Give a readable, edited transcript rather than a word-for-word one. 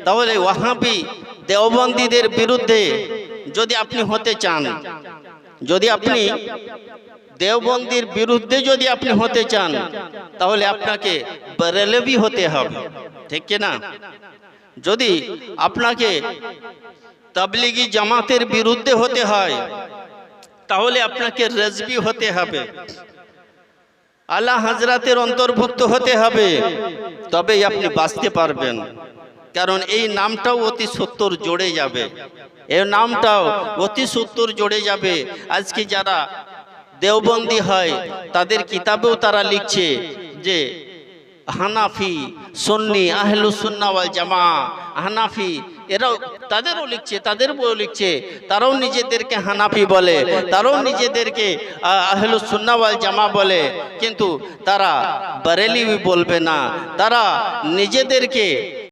তাহলে ওয়াহাবি দেওবন্দীদের বিরুদ্ধে যদি আপনি হতে চান, যদি আপনি দেওবন্দির বিরুদ্ধে যদি আপনি হতে চান, তাহলে আপনাকে বেরেলভি হতে হবে, ঠিক কি না? যদি আপনাকে তাবলিগি জামাতের বিরুদ্ধে হতে হয়, তাহলে আপনাকে রেজবি হতে হবে, আলা হযরতের অন্তর্ভুক্ত হতে হবে, তবেই আপনি বাঁচতে পারবেন। কারণ এই নামটাও অতি সত্তর জড়ে যাবে, এই নামটাও অতি সত্তর জড়ে যাবে। আজকে যারা দেওবন্দি হয় তাদের কিতাবেও তারা লিখছে যে হানাফি, সুন্নি, আহলুস সুন্নাহ ওয়াল জামা, হানাফি, এরাও তাদেরও লিখছে, তাদের বইও লিখছে, তারাও নিজেদেরকে হানাফি বলে, তারাও নিজেদেরকে আহলুস সুন্নাহ ওয়াল জামা বলে, কিন্তু তারা বেরেলভি বলবে না, তারা নিজেদেরকে